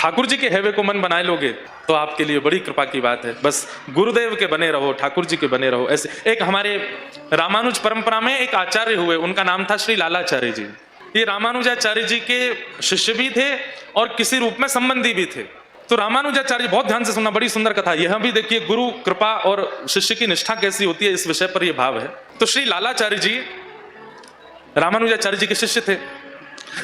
ठाकुर जी के हैवे को मन बनाए लोगे तो आपके लिए बड़ी कृपा की बात है। बस गुरुदेव के बने रहो, ठाकुर जी के बने रहो। ऐसे एक हमारे रामानुज परंपरा में एक आचार्य हुए, उनका नाम था श्री लालाचार्य जी। ये रामानुजाचार्य जी के शिष्य भी थे और किसी रूप में संबंधी भी थे। तो रामानुजाचार्य, बहुत ध्यान से सुनना, बड़ी सुंदर कथा। यह भी देखिए गुरु कृपा और शिष्य की निष्ठा कैसी होती है, इस विषय पर यह भाव है। तो श्री लालाचार्य जी रामानुजाचार्य जी के शिष्य थे।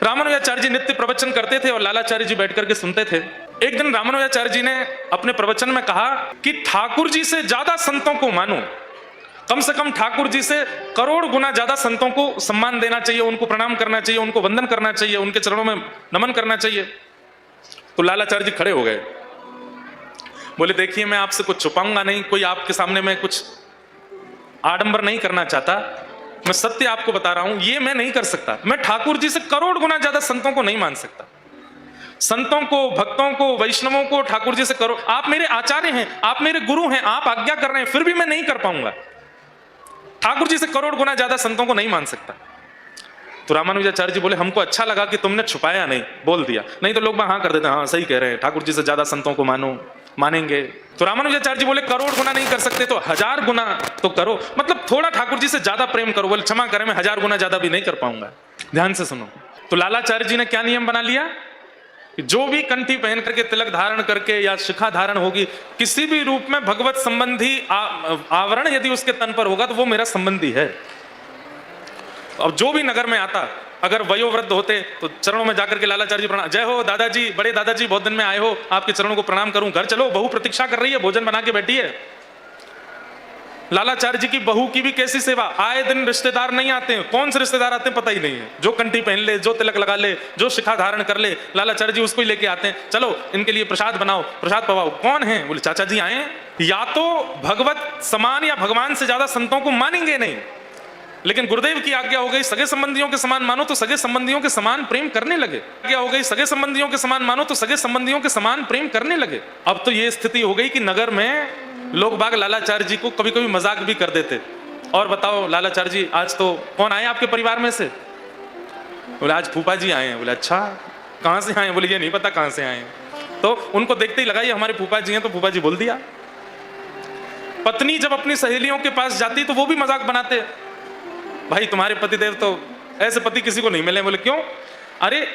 रामानुजाचार्य जी नित्य प्रवचन करते थे और लालाचार्य जी बैठ करके सुनते थे। एक दिन रामानुजाचार्य जी ने अपने प्रवचन में कहा कि ठाकुर जी से ज्यादा संतों को मानो, कम से कम ठाकुर जी से करोड़ गुना ज्यादा संतों को सम्मान देना चाहिए, उनको प्रणाम करना चाहिए, उनको वंदन करना चाहिए, उनके चरणों में नमन करना चाहिए। तो लालाचार्य जी खड़े हो गए, बोले देखिए मैं आपसे कुछ छुपाऊंगा नहीं, कोई आपके सामने मैं कुछ आडंबर नहीं करना चाहता, मैं सत्य आपको बता रहा हूं, ये मैं नहीं कर सकता। मैं ठाकुर जी से करोड़ गुना ज्यादा संतों को नहीं मान सकता। संतों को, भक्तों को, वैष्णवों को ठाकुर जी से करो, आप मेरे आचार्य हैं, आप मेरे गुरु हैं, आप आज्ञा कर रहे हैं, फिर भी मैं नहीं कर पाऊंगा। ठाकुर जी से करोड़ गुना ज्यादा संतों को नहीं मान सकता। तो रामानुजाचार्य जी बोले हमको अच्छा लगा कि तुमने छुपाया नहीं, बोल दिया, नहीं तो लोग हाँ कर देते, हाँ सही कह रहे हैं, ठाकुर जी से ज्यादा संतों को मानो, मानेंगे। तो रामानुजाचार्य जी बोले करोड़ गुना नहीं कर सकते तो 1000 गुना तो करो, मतलब थोड़ा ठाकुर जी से ज्यादा प्रेम करो। बोले क्षमा करें, मैं 1000 गुना ज्यादा भी नहीं कर पाऊंगा। ध्यान से सुनो। तो लालाचार्य जी ने क्या नियम बना लिया कि जो भी कंठी पहन करके, तिलक धारण करके या शिखा धारण होगी, किसी भी रूप में भगवत संबंधी आवरण यदि उसके तन पर होगा तो वो मेरा संबंधी है। अब जो भी नगर में आता, अगर वयोवृद्ध होते तो चरणों में जाकर के लालाचार्य जी प्रणाम, जय हो दादाजी, बड़े दादाजी बहुत दिन में आए हो, आपके चरणों को प्रणाम करूं, घर चलो, बहू प्रतीक्षा कर रही है, भोजन बना के बैठी है। लालाचार्य जी की बहू की भी कैसी सेवा, आए दिन रिश्तेदार नहीं आते हैं, कौन से रिश्तेदार आते हैं पता ही नहीं है, जो कंठी पहन ले, जो तिलक लगा ले, जो शिखा धारण कर ले, लालाचार्य जी उसको ही लेके आते हैं, चलो इनके लिए प्रसाद बनाओ, प्रसाद पवाओ। कौन है? बोले चाचा जी आए हैं। या तो भगवत समान या भगवान से ज्यादा संतों को मानेंगे नहीं, लेकिन गुरुदेव की आज्ञा हो गई सगे संबंधियों के समान मानो तो सगे संबंधियों के समान प्रेम करने लगे। आज्ञा हो गई सगे संबंधियों के समान मानो तो सगे संबंधियों के समान प्रेम करने लगे। अब तो ये स्थिति हो गई कि नगर में लोग बाग लालाचार्य जी को कभी कभी मजाक भी कर देते, और बताओ लालाचार्य जी आज तो कौन आए आपके परिवार में से? बोले आज फूफा जी आए हैं। बोले अच्छा, कहाँ से आए? बोले ये नहीं पता कहाँ से आए हैं। तो उनको देखते ही लगा ये हमारे फूफा जी हैं, तो फूफा जी बोल दिया। पत्नी जब अपनी सहेलियों के पास जाती तो वो भी मजाक बनाते, भाई तुम्हारे पतिदेव तो ऐसे पति किसी को नहीं मिले। बोले क्यों? अरे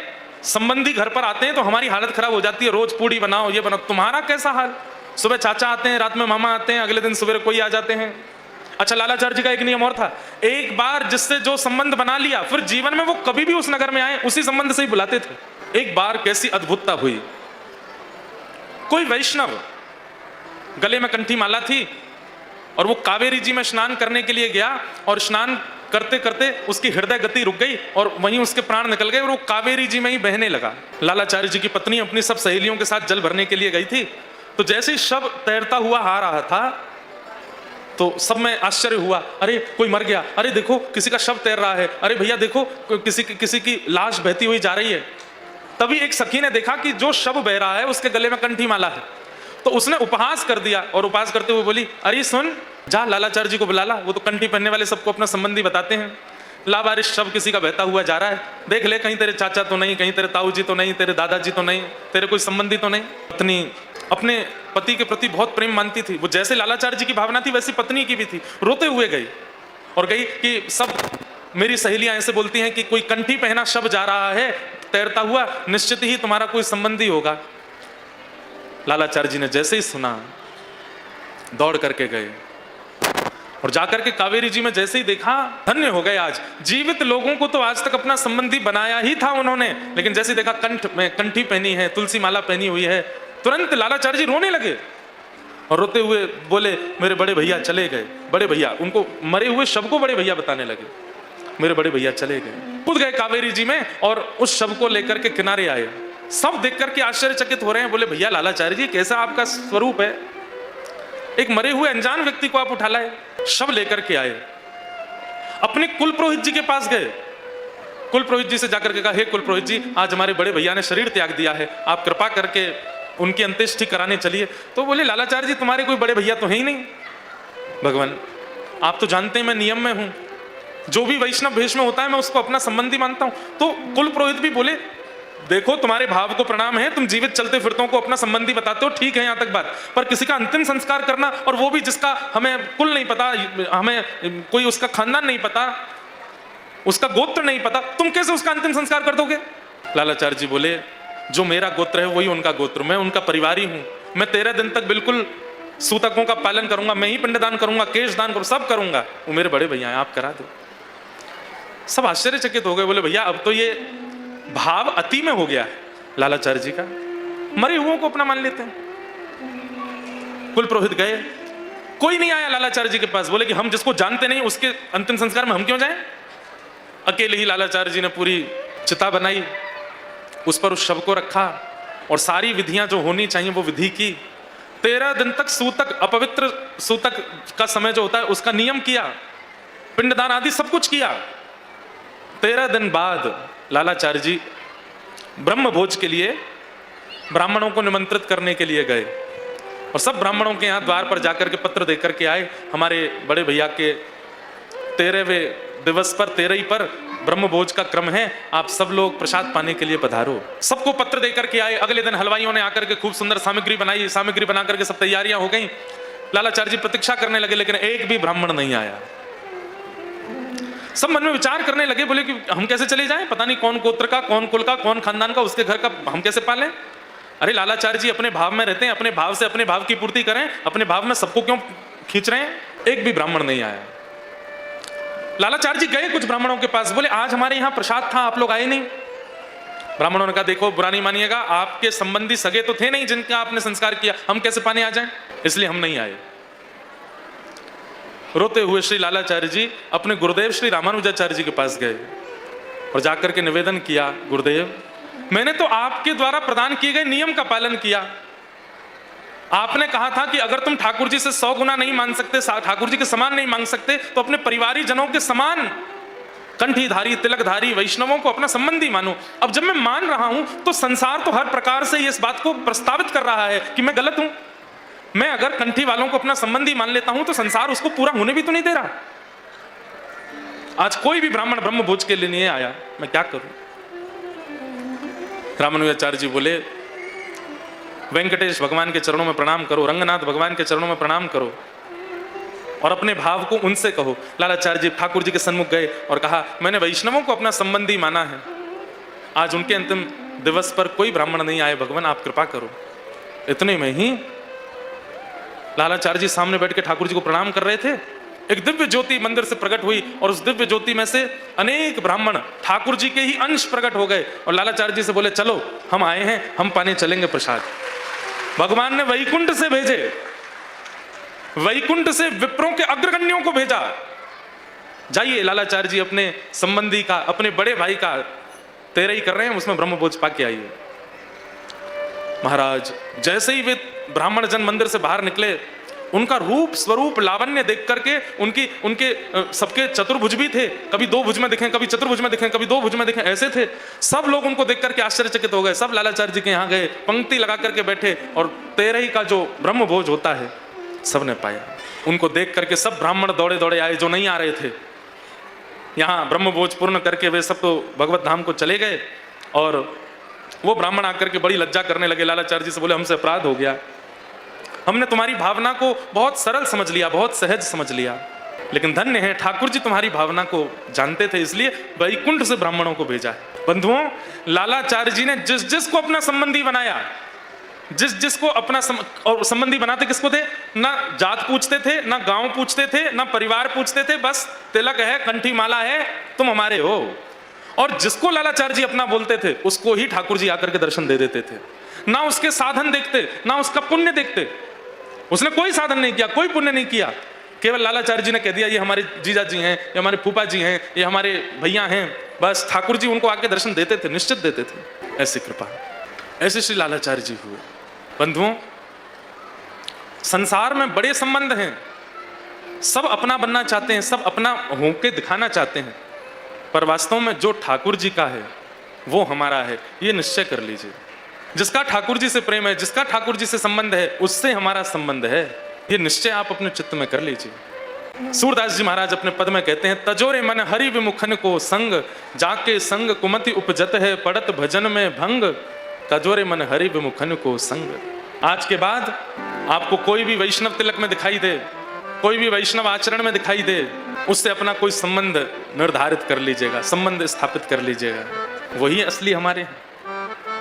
संबंधी घर पर आते हैं तो हमारी हालत खराब हो जाती है, रोज पूड़ी बनाओ, ये बनाओ। तुम्हारा कैसा हाल? सुबह चाचा आते हैं, रात में मामा आते हैं, अगले दिन सुबह कोई आ जाते हैं। अच्छा, लालाचार्य जी का एक नियम और था, एक बार जिससे जो संबंध बना लिया फिर जीवन में वो कभी भी उस नगर में आए उसी संबंध से ही बुलाते थे। एक बार कैसी अद्भुतता हुई, कोई वैष्णव गले में कंठी माला थी और वो कावेरी जी में स्नान करने के लिए गया, और स्नान करते करते उसकी हृदय गति रुक गई और वहीं उसके प्राण निकल गए और वो कावेरी जी में ही बहने लगा। लालाचार्य जी की पत्नी अपनी सब सहेलियों के साथ जल भरने के लिए गई थी, तो जैसे ही शव तैरता हुआ आ रहा था तो सब में आश्चर्य हुआ, अरे कोई मर गया, अरे देखो किसी का शव तैर रहा है, अरे भैया देखो किसी की लाश बहती हुई जा रही है। तभी एक सखी ने देखा कि जो शव बह रहा है उसके गले में कंठी माला है, तो उसने उपहास कर दिया और उपहास करते हुए बोली, अरे सुन, जा लालाचार्य जी को बुला ला, वो तो कंठी पहनने वाले सबको अपना संबंधी बताते हैं। लावारिश शव किसी का बहता हुआ जा रहा है, देख ले कहीं तेरे चाचा तो नहीं, कहीं तेरे ताऊ जी तो नहीं, तेरे दादाजी तो नहीं, तेरे कोई संबंधी तो नहीं। पत्नी अपने पति के प्रति बहुत प्रेम मानती थी, वो जैसे लालाचार्य जी की भावना थी वैसी पत्नी की भी थी। रोते हुए गई और गई कि सब मेरी सहेलियां ऐसे बोलती हैं कि कोई कंठी पहना शव जा रहा है तैरता हुआ, निश्चित ही तुम्हारा कोई संबंधी होगा। लालाचार्य जी ने जैसे ही सुना दौड़ करके गए और जाकर के कावेरी जी में जैसे ही देखा, धन्य हो गए। आज जीवित लोगों को तो आज तक अपना संबंधी बनाया ही था उन्होंने, लेकिन जैसे देखा कंठ में कंठी पहनी है, तुलसी माला पहनी हुई है, तुरंत लालाचार्य जी रोने लगे और रोते हुए बोले मेरे बड़े भैया चले गए। बड़े भैया, उनको मरे हुए शव को बड़े भैया बताने लगे, मेरे बड़े भैया चले गए। कूद गए कावेरी जी में और उस शव को लेकर के किनारे आए। सब देख करके आश्चर्यचकित हो रहे हैं, बोले भैया लालाचार्य जी कैसा आपका स्वरूप है, एक मरे हुए अनजान व्यक्ति को आप उठा लाए। शव लेकर के आए, अपने कुल पुरोहित जी के पास गए, कुल पुरोहित जी से जाकर के कहा, हे कुल पुरोहित जी, आज हमारे बड़े भैया ने शरीर त्याग दिया है, आप कृपा करके उनकी अंत्येष्टि कराने चलिए। तो बोले लालाचार्य जी तुम्हारे कोई बड़े भैया तो है ही नहीं। भगवान आप तो जानते हैं मैं नियम में हूं, जो भी वैष्णव भेष में होता है मैं उसको अपना संबंधी मानता हूं। तो कुल पुरोहित भी बोले देखो तुम्हारे भाव को प्रणाम है, तुम जीवित चलते फिरतों को अपना संबंधी बताते हो, ठीक है यहाँ तक बात, पर किसी का अंतिम संस्कार करना, और वो भी जिसका हमें कुल नहीं पता, हमें कोई उसका खानदान नहीं पता, उसका गोत्र नहीं पता, तुम कैसे उसका अंतिम संस्कार कर दोगे? लालाचार्य जी बोले, जो मेरा गोत्र है वही उनका गोत्र, मैं उनका परिवारी हूं, मैं 13 दिन तक बिल्कुल सूतकों का पालन करूंगा, मैं ही पिंडदान करूंगा, केश दान करूंगा, सब करूंगा, वो मेरे बड़े भैया हैं, आप करा दो। सब आश्चर्यचकित हो गए, बोले भैया अब तो ये भाव अति में हो गया है लालाचार्य जी का, मरे हुओं को अपना मान लेते हैं। कुल पुरोहित गए, कोई नहीं आया लालाचार्य जी के पास, बोले कि हम जिसको जानते नहीं उसके अंतिम संस्कार में हम क्यों जाएं? अकेले ही लालाचार्य जी ने पूरी चिता बनाई, उस पर उस शव को रखा और सारी विधियां जो होनी चाहिए वो विधि की। 13 दिन तक सूतक, अपवित्र सूतक का समय जो होता है उसका नियम किया, पिंडदान आदि सब कुछ किया। 13 दिन बाद लालाचार्य जी ब्रह्म भोज के लिए ब्राह्मणों को निमंत्रित करने के लिए गए और सब ब्राह्मणों के यहाँ द्वार पर जाकर के पत्र देकर के आए, हमारे बड़े भैया के 13वें दिवस पर 13 पर ब्रह्म भोज का क्रम है, आप सब लोग प्रसाद पाने के लिए पधारो। सबको पत्र देकर के आए। अगले दिन हलवाइयों ने आकर के खूब सुंदर सामग्री बनाई, सामग्री बना करके सब तैयारियां हो गई। लालाचार्य जी प्रतीक्षा करने लगे, लेकिन एक भी ब्राह्मण नहीं आया। सब मन में विचार करने लगे, बोले कि हम कैसे चले जाएं, पता नहीं कौन गोत्र का, कौन कुल का, कौन खानदान का, उसके घर का हम कैसे पालें। अरे लालाचार्य जी अपने भाव में रहते हैं, अपने भाव से अपने भाव की पूर्ति करें, अपने भाव में सबको क्यों खींच रहे हैं? एक भी ब्राह्मण नहीं आया। लालाचार्य जी गए कुछ ब्राह्मणों के पास, बोले आज हमारे यहाँ प्रसाद था, आप लोग आए नहीं। ब्राह्मणों ने कहा देखो बुरा नहीं मानिएगा, आपके संबंधी सगे तो थे नहीं जिनका आपने संस्कार किया, हम कैसे पाने आ जाएं, इसलिए हम नहीं आए। रोते हुए श्री लालाचार्य जी अपने गुरुदेव श्री रामानुजाचार्य जी के पास गए और जाकर के निवेदन किया, गुरुदेव मैंने तो आपके द्वारा प्रदान किए गए नियम का पालन किया। आपने कहा था कि अगर तुम ठाकुर जी से 100 गुना नहीं मान सकते, ठाकुर जी के समान नहीं मांग सकते, तो अपने परिवारी जनों के समान कंठीधारी, तिलकधारी वैष्णवों को अपना संबंधी मानो। अब जब मैं मान रहा हूं तो संसार तो हर प्रकार से इस बात को प्रस्तावित कर रहा है कि मैं गलत हूं। मैं अगर कंठी वालों को अपना संबंधी मान लेता हूं तो संसार उसको पूरा होने भी तो नहीं दे रहा। आज कोई भी ब्राह्मण ब्रह्म भोज के लिए नहीं आया, मैं क्या करूं? रामानुजाचार्य जी बोले वेंकटेश भगवान के चरणों में प्रणाम करो, रंगनाथ भगवान के चरणों में प्रणाम करो और अपने भाव को उनसे कहो। लालाचार्य जी ठाकुर जी के सन्मुख गए और कहा मैंने वैष्णवों को अपना संबंधी माना है, आज उनके अंतिम दिवस पर कोई ब्राह्मण नहीं आए, भगवान आप कृपा करो। इतने में ही लालाचार्य जी सामने बैठ के ठाकुर जी को प्रणाम कर रहे थे, एक दिव्य ज्योति मंदिर से प्रकट हुई और उस दिव्य ज्योति में से अनेक ब्राह्मण ठाकुर जी के ही अंश प्रकट हो गए और लालाचार्य जी से बोले चलो हम आए हैं, हम पाने चलेंगे प्रसाद। भगवान ने वैकुंठ से भेजे, वैकुंठ से विप्रों के अग्रगण्यों को भेजा, जाइए लालाचार्य जी अपने संबंधी का, अपने बड़े भाई का 13 ही कर रहे हैं, उसमें ब्रह्म भोज पाके आइए। महाराज जैसे ही वे ब्राह्मण जन मंदिर से बाहर निकले, उनका रूप स्वरूप लावण्य देख करके उनके सबके चतुर्भुज भी थे, कभी 2 भुज में दिखें, कभी चतुर्भुज में दिखें, कभी 2 भुज में दिखें, ऐसे थे। सब लोग उनको देख करके आश्चर्यचकित हो गए। सब लालाचार्य जी के यहाँ गए, पंक्ति लगा करके बैठे और 13 ही का जो ब्रह्म भोज होता है सबने पाया। उनको देख करके सब ब्राह्मण दौड़े दौड़े आए जो नहीं आ रहे थे। यहाँ ब्रह्म भोज पूर्ण करके वे सब तो भगवत धाम को चले गए और वो ब्राह्मण आकर के बड़ी लज्जा करने लगे। लालाचार्य जी से बोले हमसे अपराध हो गया, हमने तुम्हारी भावना को बहुत सरल समझ लिया, बहुत सहज समझ लिया, लेकिन धन्य है ठाकुर जी तुम्हारी भावना को जानते थे, इसलिए वैकुंठ से ब्राह्मणों को भेजा है। बंधुओं लालाचार्य जी ने जिस जिस को अपना संबंधी बनाया, जिस जिस को अपना और संबंधी बनाते किसको थे? ना जात पूछते थे, ना गांव पूछते थे, ना परिवार पूछते थे, बस तिलक है, कंठी माला है, तुम हमारे हो। और जिसको लालाचार्य जी अपना बोलते थे उसको ही ठाकुर जी आकर के दर्शन दे देते थे। ना उसके साधन देखते, ना उसका पुण्य देखते। उसने कोई साधन नहीं किया, कोई पुण्य नहीं किया, केवल लालाचार्य जी ने कह दिया ये हमारे जीजा जी हैं, ये हमारे फूफा जी हैं, ये हमारे भैया हैं, बस ठाकुर जी उनको आके दर्शन देते थे, निश्चित देते थे। ऐसी कृपा, ऐसे श्री लालाचार्य जी हुए। बंधुओं संसार में बड़े संबंध हैं, सब अपना बनना चाहते हैं, सब अपना होके दिखाना चाहते हैं, पर वास्तव में जो ठाकुर जी का है वो हमारा है, ये निश्चय कर लीजिए। जिसका ठाकुर जी से प्रेम है, जिसका ठाकुर जी से संबंध है, उससे हमारा संबंध है, ये निश्चय आप अपने चित्त में कर लीजिए। सूरदास जी महाराज अपने पद में कहते हैं, तजोरे मन हरि विमुखन को संग, जाके संग कुमति उपजत है, पड़त भजन में भंग, तजोरे मन हरि विमुखन को संग। आज के बाद आपको कोई भी वैष्णव तिलक में दिखाई दे, कोई भी वैष्णव आचरण में दिखाई दे, उससे अपना कोई संबंध निर्धारित कर लीजिएगा, संबंध स्थापित कर लीजिएगा। वही असली हमारे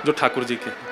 जो ठाकुर जी के।